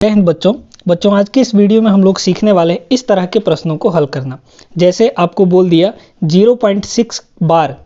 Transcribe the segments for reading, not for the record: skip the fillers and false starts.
जय हिंद बच्चों आज के इस वीडियो में हम लोग सीखने वाले हैं इस तरह के प्रश्नों को हल करना। जैसे आपको बोल दिया 0.6 बार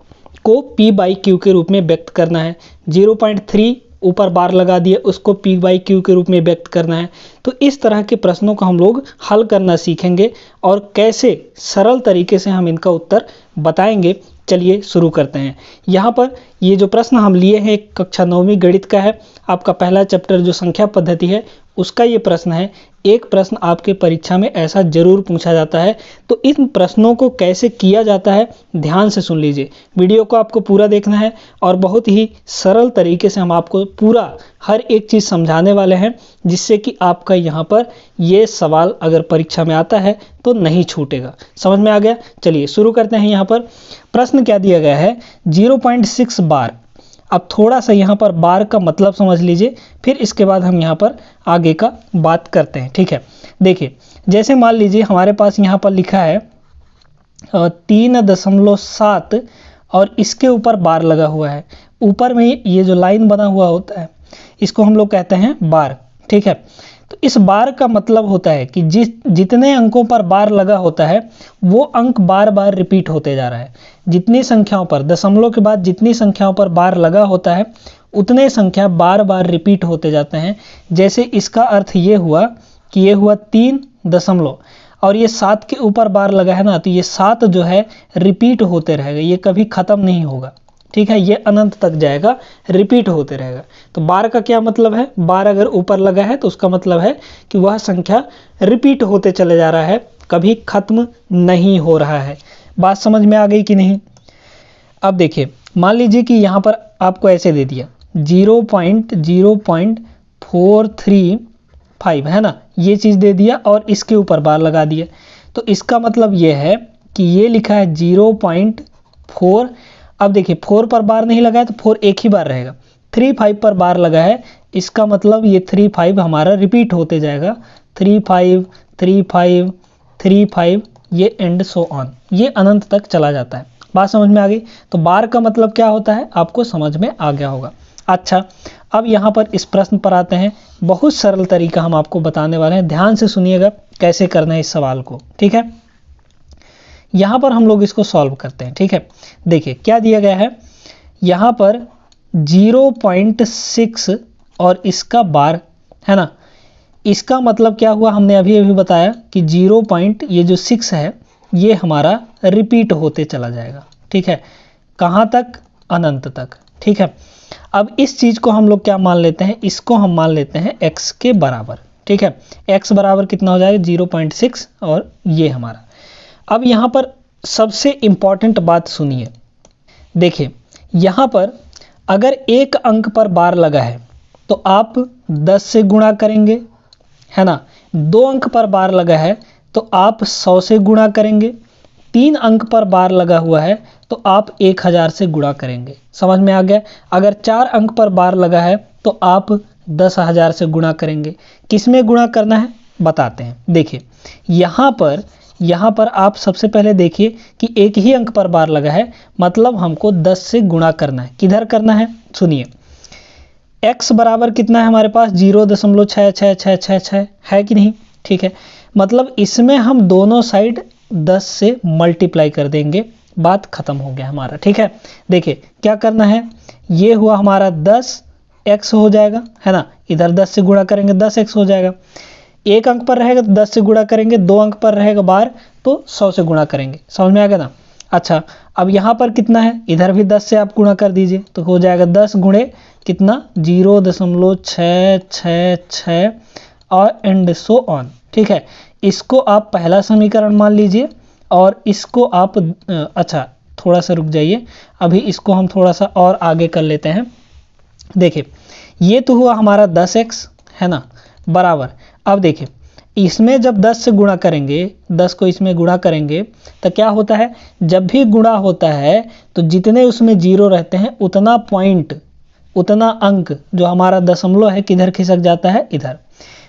को P बाई क्यू के रूप में व्यक्त करना है, 0.3 ऊपर बार लगा दिया उसको P बाई क्यू के रूप में व्यक्त करना है। तो इस तरह के प्रश्नों को हम लोग हल करना सीखेंगे और कैसे सरल तरीके से हम इनका उत्तर बताएंगे। चलिए शुरू करते हैं। यहाँ पर ये जो प्रश्न हम लिए हैं एक कक्षा 9वीं गणित का है। आपका पहला चैप्टर जो संख्या पद्धति है उसका ये प्रश्न है। एक प्रश्न आपके परीक्षा में ऐसा जरूर पूछा जाता है, तो इन प्रश्नों को कैसे किया जाता है ध्यान से सुन लीजिए। वीडियो को आपको पूरा देखना है और बहुत ही सरल तरीके से हम आपको पूरा हर एक चीज़ समझाने वाले हैं, जिससे कि आपका यहाँ पर ये सवाल अगर परीक्षा में आता है तो नहीं छूटेगा। समझ में आ गया? चलिए शुरू करते हैं। यहाँ पर प्रश्न क्या दिया गया है, 0.6 बार। अब थोड़ा सा यहाँ पर बार का मतलब समझ लीजिए, फिर इसके बाद हम यहाँ पर आगे का बात करते हैं। ठीक है, देखिए जैसे मान लीजिए हमारे पास यहाँ पर लिखा है 3.7 और इसके ऊपर बार लगा हुआ है। ऊपर में ये जो लाइन बना हुआ होता है इसको हम लोग कहते हैं बार। ठीक है, तो इस बार का मतलब होता है कि जितने अंकों पर बार लगा होता है वो अंक बार बार रिपीट होते जा रहा है। जितनी संख्याओं पर दशमलव के बाद जितनी संख्याओं पर बार लगा होता है उतने संख्या बार बार रिपीट होते जाते हैं। जैसे इसका अर्थ ये हुआ कि ये हुआ 3 दशमलव और ये 7 के ऊपर बार लगा है ना, तो ये 7 जो है रिपीट होते रहेगा, ये कभी ख़त्म नहीं होगा। ठीक है, ये अनंत तक जाएगा, रिपीट होते रहेगा। तो बार का क्या मतलब है, बार अगर ऊपर लगा है तो उसका मतलब है कि वह संख्या रिपीट होते चले जा रहा है, कभी खत्म नहीं हो रहा है। बात समझ में आ गई कि नहीं? अब देखिए मान लीजिए कि यहाँ पर आपको ऐसे दे दिया 0.0435 है ना, ये चीज़ दे दिया और इसके ऊपर बार लगा दिया। तो इसका मतलब ये है कि ये लिखा है 0.4। अब देखिए 4 पर बार नहीं लगा है तो 4 एक ही बार रहेगा। 35 पर बार लगा है, इसका मतलब ये 35 हमारा रिपीट होते जाएगा। 35 35 35 ये एंड सो ऑन, ये अनंत तक चला जाता है। बात समझ में आ गई? तो बार का मतलब क्या होता है आपको समझ में आ गया होगा। अच्छा, अब यहाँ पर इस प्रश्न पर आते हैं। बहुत सरल तरीका हम आपको बताने वाले हैं, ध्यान से सुनिएगा कैसे करना है इस सवाल को। ठीक है, यहाँ पर हम लोग इसको सॉल्व करते हैं। ठीक है, देखिए क्या दिया गया है यहाँ पर 0.6 और इसका बार है ना। इसका मतलब क्या हुआ, हमने अभी बताया कि 0.6 है ये हमारा रिपीट होते चला जाएगा। ठीक है, कहाँ तक? अनंत तक। ठीक है, अब इस चीज़ को हम लोग क्या मान लेते हैं, इसको हम मान लेते हैं x के बराबर। ठीक है, x बराबर कितना हो जाएगा 0.6 और ये हमारा। अब यहाँ पर सबसे इम्पॉर्टेंट बात सुनिए। देखिए यहाँ पर अगर एक अंक पर बार लगा है तो आप 10 से गुणा करेंगे है ना। 2 अंक पर बार लगा है तो आप 100 से गुणा करेंगे। 3 अंक पर बार लगा हुआ है तो आप 1000 से गुणा करेंगे। समझ में आ गया? अगर 4 अंक पर बार लगा है तो आप 10,000 से गुणा करेंगे। किस में गुणा करना है बताते हैं। देखिए यहाँ पर आप सबसे पहले देखिए कि एक ही अंक पर बार लगा है, मतलब हमको 10 से गुणा करना है। किधर करना है सुनिए। x बराबर कितना है हमारे पास 0.6666 है कि नहीं? ठीक है, मतलब इसमें हम दोनों साइड 10 से मल्टीप्लाई कर देंगे, बात खत्म हो गया हमारा। ठीक है, देखिए क्या करना है, ये हुआ हमारा 10x हो जाएगा है ना। इधर 10 से गुणा करेंगे 10x हो जाएगा। एक अंक पर रहेगा तो 10 से गुणा करेंगे, 2 अंक पर रहेगा बार तो 100 से गुणा करेंगे। समझ में आ गया ना? अच्छा, अब यहाँ पर कितना है, इधर भी 10 से आप गुणा कर दीजिए तो हो जाएगा 10 गुणे कितना 0.666 और एंड सो ऑन। ठीक है, इसको आप पहला समीकरण मान लीजिए और इसको आप अच्छा थोड़ा सा रुक जाइए, अभी इसको हम थोड़ा सा और आगे कर लेते हैं। देखिए ये तो हुआ हमारा 10x है ना बराबर। अब देखिए इसमें जब 10 से गुणा करेंगे, 10 को इसमें गुणा करेंगे तो क्या होता है, जब भी गुणा होता है तो जितने उसमें जीरो रहते हैं उतना पॉइंट, उतना अंक जो हमारा दशमलव है किधर खिसक जाता है, इधर।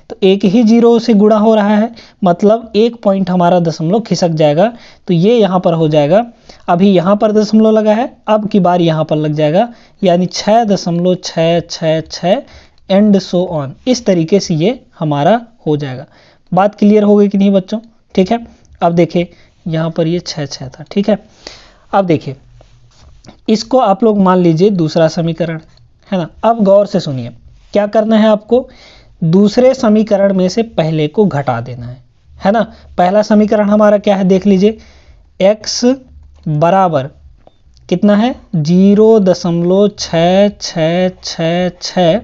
तो एक ही जीरो से गुणा हो रहा है, मतलब एक पॉइंट हमारा दशमलव खिसक जाएगा। तो ये यहाँ पर हो जाएगा, अभी यहाँ पर दशमलव लगा है, अब की बार यहाँ पर लग जाएगा, यानी 6.666 एंड सो ऑन। इस तरीके से ये हमारा हो जाएगा। बात क्लियर हो गई कि नहीं बच्चों? ठीक है। अब देखिए यहाँ पर ये 6 6 था, ठीक है। अब देखिए इसको आप लोग मान लीजिए दूसरा समीकरण, है ना। अब गौर से सुनिए, क्या करना है आपको, दूसरे समीकरण में से पहले को घटा देना है ना। पहला समीकरण हमारा क्या है देख लीजिए, x बराबर कितना है 0.6666,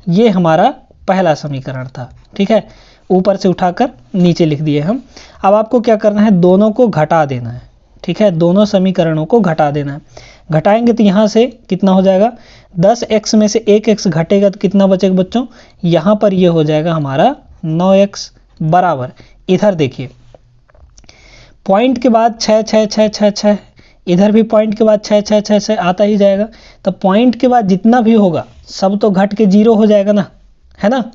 ये हमारा पहला समीकरण था, ठीक है। ऊपर से उठाकर नीचे लिख दिए हम। अब आपको क्या करना है, दोनों को घटा देना है, ठीक है। दोनों समीकरणों को घटा देना है। घटाएंगे तो यहाँ से कितना हो जाएगा, 10x में से 1x घटेगा तो कितना बचेगा बच्चों, यहाँ पर ये हो जाएगा हमारा 9x बराबर, इधर देखिए पॉइंट के बाद 6 6 6 6 6, इधर भी पॉइंट के बाद 6 6 6 6 आता ही जाएगा। तो पॉइंट के बाद जितना भी होगा सब तो घट के 0 हो जाएगा ना, है ना।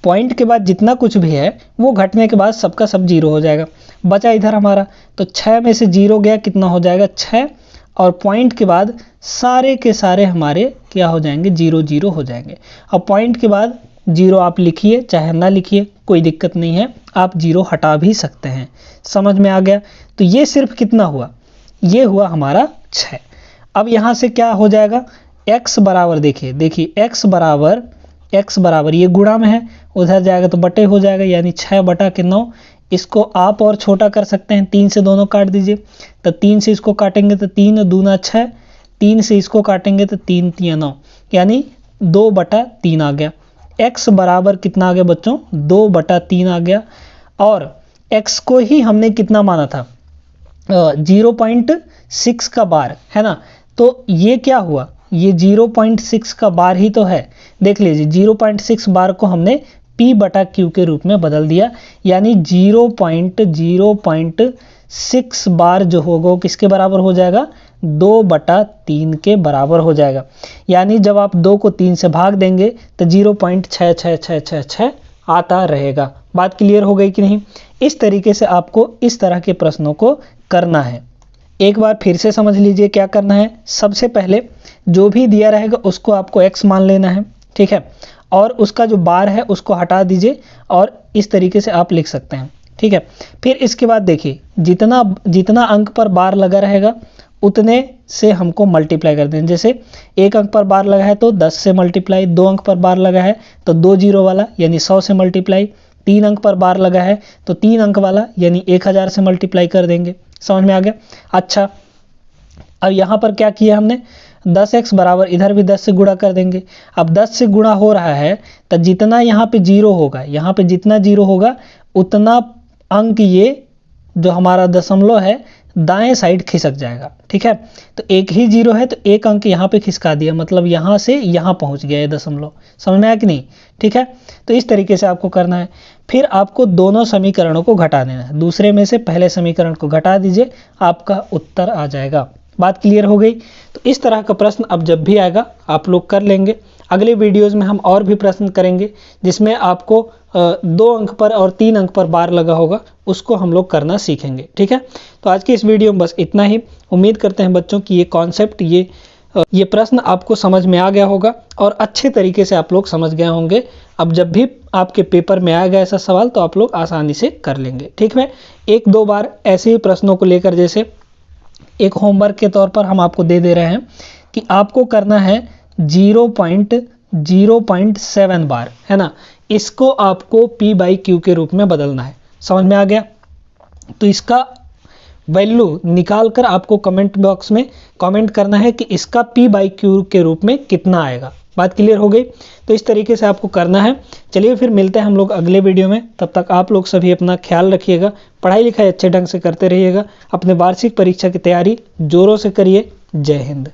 पॉइंट के बाद जितना कुछ भी है वो घटने के बाद सबका सब 0 हो जाएगा। बचा इधर हमारा, तो 6 में से 0 गया, कितना हो जाएगा 6, और पॉइंट के बाद सारे के सारे हमारे क्या हो जाएंगे, 0 0 हो जाएंगे। अब पॉइंट के बाद 0 आप लिखिए चाहे ना लिखिए, कोई दिक्कत नहीं है, आप 0 हटा भी सकते हैं। समझ में आ गया? तो ये सिर्फ कितना हुआ, ये हुआ हमारा 6। अब यहाँ से क्या हो जाएगा, x बराबर देखिए x बराबर ये गुणा में है, उधर जाएगा तो बटे हो जाएगा, यानी 6/9। इसको आप और छोटा कर सकते हैं, 3 से दोनों काट दीजिए, तो 3 से इसको काटेंगे तो 3 दूना 6, 3 से इसको काटेंगे तो 3 3 9, यानी 2/3 आ गया। x बराबर कितना आ गया बच्चों, 2/3 आ गया। और x को ही हमने कितना माना था, 0.6 का बार, है ना। तो ये क्या हुआ, ये 0.6 का बार ही तो है। देख लीजिए 0.6 बार को हमने P/Q के रूप में बदल दिया, यानी 0.6 बार जो होगा वो किसके बराबर हो जाएगा, 2/3 के बराबर हो जाएगा। यानी जब आप 2 को 3 से भाग देंगे तो 0.66666 आता रहेगा। बात क्लियर हो गई कि नहीं? इस तरीके से आपको इस तरह के प्रश्नों को करना है। एक बार फिर से समझ लीजिए क्या करना है। सबसे पहले जो भी दिया रहेगा उसको आपको x मान लेना है, ठीक है, और उसका जो बार है उसको हटा दीजिए और इस तरीके से आप लिख सकते हैं, ठीक है। फिर इसके बाद देखिए जितना अंक पर बार लगा रहेगा उतने से हमको मल्टीप्लाई कर दें। जैसे 1 अंक पर बार लगा है तो 10 से मल्टीप्लाई, 2 अंक पर बार लगा है तो 2 0 वाला यानी 100 से मल्टीप्लाई, 3 अंक पर बार लगा है तो 3 अंक वाला यानी 1000 से मल्टीप्लाई कर देंगे। समझ में आ गया? अच्छा, अब यहाँ पर क्या किया हमने, 10x बराबर इधर भी 10 से गुणा कर देंगे। अब 10 से गुणा हो रहा है तो जितना यहाँ पे 0 होगा, यहाँ पे जितना 0 होगा उतना अंक ये जो हमारा दशमलव है दाएं साइड खिसक जाएगा, ठीक है। तो एक ही 0 है तो एक अंक यहाँ पे खिसका दिया, मतलब यहाँ से यहाँ पहुँच गया ये दशमलव। समझ में आया कि नहीं? ठीक है, तो इस तरीके से आपको करना है। फिर आपको दोनों समीकरणों को घटा देना है, दूसरे में से पहले समीकरण को घटा दीजिए, आपका उत्तर आ जाएगा। बात क्लियर हो गई? तो इस तरह का प्रश्न अब जब भी आएगा आप लोग कर लेंगे। अगले वीडियोज़ में हम और भी प्रश्न करेंगे जिसमें आपको 2 अंक पर और 3 अंक पर बार लगा होगा, उसको हम लोग करना सीखेंगे, ठीक है। तो आज की इस वीडियो में बस इतना ही। उम्मीद करते हैं बच्चों कि ये कॉन्सेप्ट ये प्रश्न आपको समझ में आ गया होगा और अच्छे तरीके से आप लोग समझ गए होंगे। अब जब भी आपके पेपर में आएगा ऐसा सवाल तो आप लोग आसानी से कर लेंगे, ठीक है। 1-2 बार ऐसे ही प्रश्नों को लेकर, जैसे एक होमवर्क के तौर पर हम आपको दे रहे हैं कि आपको करना है 0.07 बार, है ना। इसको आपको P/Q के रूप में बदलना है। समझ में आ गया? तो इसका वैल्यू निकाल कर आपको कमेंट बॉक्स में कमेंट करना है कि इसका P/Q के रूप में कितना आएगा। बात क्लियर हो गई? तो इस तरीके से आपको करना है। चलिए फिर मिलते हैं हम लोग अगले वीडियो में। तब तक आप लोग सभी अपना ख्याल रखिएगा, पढ़ाई लिखाई अच्छे ढंग से करते रहिएगा, अपने वार्षिक परीक्षा की तैयारी जोरों से करिए। जय हिंद।